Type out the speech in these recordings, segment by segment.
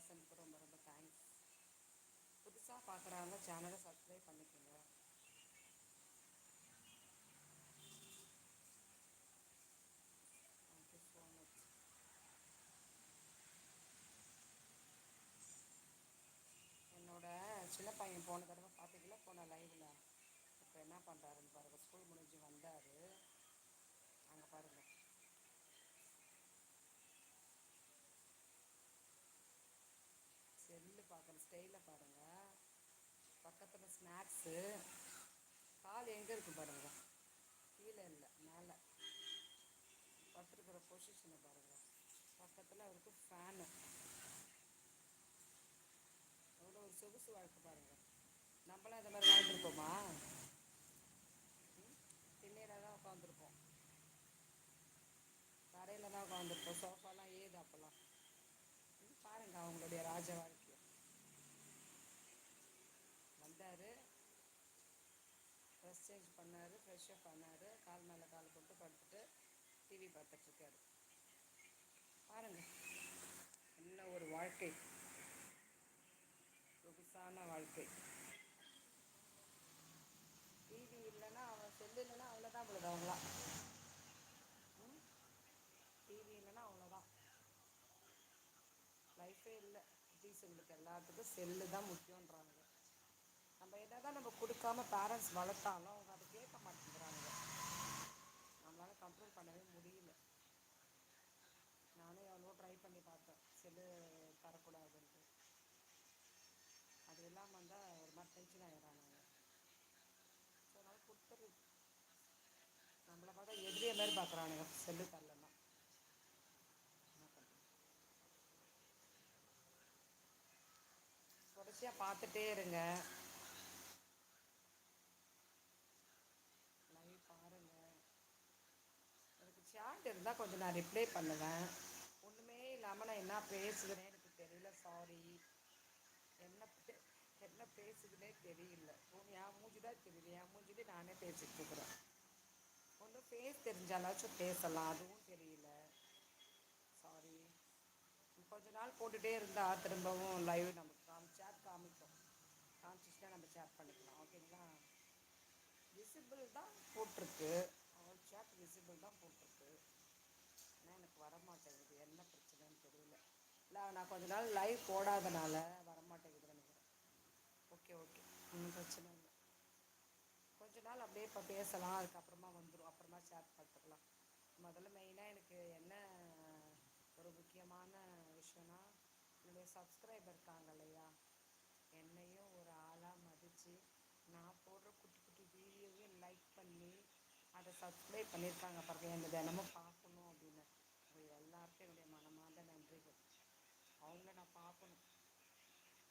Comments ரொம்ப ரொம்ப thanks. புதுசாக பார்க்குறவங்க சேனலை சப்ஸ்கிரைப் பண்ணிக்கோங்க. Thank you so much. என்னோட சின்ன பையன் போன தடவை பார்த்தீங்களா, போன லைவில் இப்போ என்ன பண்ணுறாருன்னு பாருங்கள். ஸ்கூல் முடிஞ்சு வந்தார். அங்கே பாருங்கள், செல்லு பார்க்குற ஸ்டைலை பாருங்கள். பக்கத்தில் ஸ்நாக்ஸு, கால் எங்கே இருக்குது பாருங்கள், கீழே இல்லை மேலே. படுத்துருக்கிற பொசிஷனை பாருங்கள். பக்கத்தில் அவருக்கு ஃபேனு. எவ்வளோ ஒரு சொகுசு வாழ்க்கை பாருங்கள். நம்மளாம் இந்த மாதிரி வாழ்ந்துருப்போமா? திண்ணையில் தான் உட்காந்துருப்போம், தரையில் தான் உட்காந்துருப்போம். சோஃபாலாம் ஏது அப்போல்லாம். பாருங்கள் அவங்களுடைய ராஜ வாழ்க்கையை. வந்தார், ட்ரெஸ் சேஞ்ச் பண்ணார், ஃப்ரெஷ்ஷப் பண்ணார், கால் மேலே கால் போட்டு படுத்துட்டு டிவி பார்த்துட்ருக்காரு. பாருங்கள் என்ன ஒரு வாழ்க்கை, சொகுசான வாழ்க்கை. டிவி இல்லைன்னா அவன், செல்லு இல்லைன்னா அவ்வளோதான் பொழுது அவங்களாம். டிவி இல்லைன்னா அவ்வளோதான், லைஃபே இல்லை. குட்டீஸுங்களுக்கு எல்லாத்துக்கும் செல்லு தான் முக்கியன்றாங்க. நம்ம என்ன தான் நம்ம கொடுக்காம பேரண்ட்ஸ் வளர்த்தாலும் அவங்க அதை கேட்க மாட்டேங்கிறாங்க. நம்மளால் கண்ட்ரோல் பண்ணவே முடியல. நானே எவ்வளோ ட்ரை பண்ணி பார்த்தேன் செல்லு தரக்கூடாதுன்ட்டு. அது இல்லாமல் வந்தால் ஒரு மாதிரி டென்ஷன் ஆகிடுறாங்க. ஸோ அதனால் கொடுத்துரு. நம்மளை பார்த்தா எதிரியே மாதிரி பார்க்குறானுங்க செல்லு தரலன்னா. என்ன பண்ணுறது? தொடர்ச்சியாக பார்த்துட்டே இருங்க, லைவ் பாருங்கள். எனக்கு சாட் இருந்தால் கொஞ்சம் நான் ரிப்ளை பண்ணுவேன். ஒன்றுமே இல்லாமல் நான் என்ன பேசுகிறேனே எனக்கு தெரியல. சாரி. என்ன என்ன பேசுதுன்னே தெரியல. என் மூஞ்சி தான் தெரியுது, என் மூஞ்சிலே நானே பேசிகிட்டு இருக்கிறேன். ஒன்றும் ஃபேஸ் தெரிஞ்சாலாச்சும் பேசலாம், அதுவும் தெரியல. சாரி. கொஞ்ச நாள் போட்டுகிட்டே இருந்தால் திரும்பவும் லைவ் நமக்கு சேட் காமிக்கும். காமிச்சிச்சுன்னா நம்ம சேட் பண்ணிக்கலாம். ஓகேங்களா? விசிபிள் தான் போட்டிருக்கு, அவள் சேட் விசிபிள் தான் போட்டிருக்கு. ஆனால் எனக்கு வரமாட்டேங்குது, என்ன பிரச்சனைன்னு தெரியல. இல்லை நான் கொஞ்ச நாள் லைவ் போடாதனால வரமாட்டேங்குதுன்னு நினைக்கிறேன். ஓகே ஓகே, ஒன்றும் பிரச்சனை இல்லை. கொஞ்ச நாள் அப்படியே இப்போ பேசலாம், அதுக்கப்புறமா வந்துடும். அப்புறமா ஷேர் பார்த்துக்கலாம். முதல்ல மெயினாக எனக்கு என்ன ஒரு முக்கியமான விஷயம்னா, என்னுடைய சப்ஸ்கிரைபர் இருக்காங்க இல்லையா, என்னையும் ஒரு ஆளாக மதித்து நான் போடுற குட்டி குட்டி வீடியோவையும் லைக் பண்ணி அதை சப்ஸ்கிரைப் பண்ணியிருக்காங்க பாருங்கள். என்னை தினமும் பார்க்கணும் அப்படின்னு. உங்கள் எல்லாருக்கும் என்னுடைய மனமார்ந்த நன்றிகள். அவங்கள நான் பார்க்கணும்,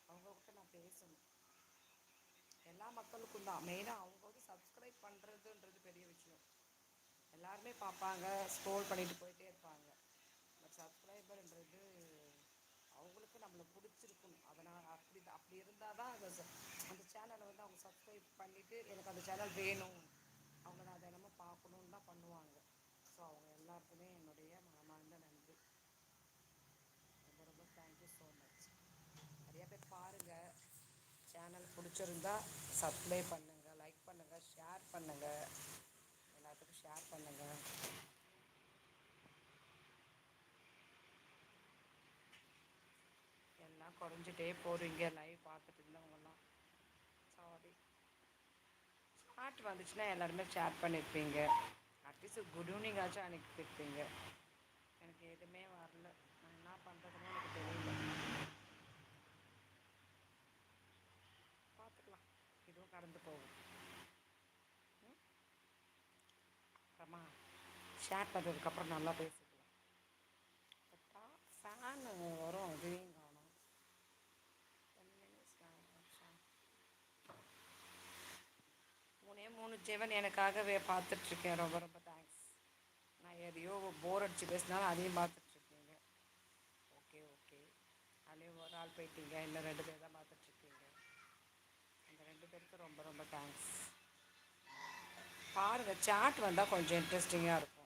அவங்கக்கிட்ட நான் பேசணும். எல்லா மக்களுக்கும் தான், மெயினாக அவங்க வந்து சப்ஸ்கிரைப் பண்ணுறதுன்றது பெரிய விஷயம். எல்லாருமே பார்ப்பாங்க, ஸ்க்ரோல் பண்ணிட்டு போயிட்டே இருப்பாங்க. பட் சப்ஸ்கிரைபர்ன்றது அவங்களுக்கு நம்மளை பிடிச்சிருக்கணும். அதனால் அப்படி இருந்தால் தான் அந்த சேனலை வந்து அவங்க சப்ஸ்கிரைப் பண்ணிவிட்டு எனக்கு அந்த சேனல் வேணும், அவங்க நான் தினமும் பார்க்கணுன்னு தான் பண்ணுவாங்க. ஸோ அவங்க எல்லாருக்குமே என்னுடைய மனமார்ந்த நன்றி. ரொம்ப ரொம்ப தேங்க்யூ ஸோ மச். நிறைய பேர் பாருங்கள், சேனல் பிடிச்சிருந்தா சப்ஸ்கிரைப் பண்ணுங்கள், லைக் பண்ணுங்கள், ஷேர் பண்ணுங்கள், எல்லாத்துக்கும் ஷேர் பண்ணுங்கள். எல்லாம் குறைஞ்சிட்டே போகிறீங்க லைவ் பார்த்துட்டு இருந்தவங்கலாம். சாரி. சாட் வந்துச்சுன்னா எல்லாருமே சேட் பண்ணியிருப்பீங்க, அட்லீஸ்ட் குட் ஈவினிங் ஆச்சும் அனுப்பியிருப்பீங்க. எனக்கு எதுவுமே வரல, நான் என்ன பண்ணுறதுன்னு எனக்கு தெரியல. பார்த்துக்கலாம், இதுவும் கடந்து போகும். அப்புறமா ஷேர் பண்ணுறதுக்கப்புறம் நல்லா பேசிக்கலாம். ஃபேனு வரும், அதையும் காணும். 10 minutes மூணே 3 ஜெவன் எனக்காகவே பார்த்துட்ருக்கேன். ரொம்ப ரொம்ப தேங்க்ஸ். நான் எதையோ போர் அடிச்சு பேசினாலும் அதையும் பார்த்துட்ருக்கீங்க. Okay okay. அதுலேயும் ஒரு ஆள் போயிட்டீங்க, இன்னும் 2 பேர் தான் பார்த்துட்ருக்கீங்க. அந்த 2 பேருக்கு ரொம்ப ரொம்ப தேங்க்ஸ். பாருங்கள், சாட் வந்தால் கொஞ்சம் இன்ட்ரெஸ்டிங்காக இருக்கும்.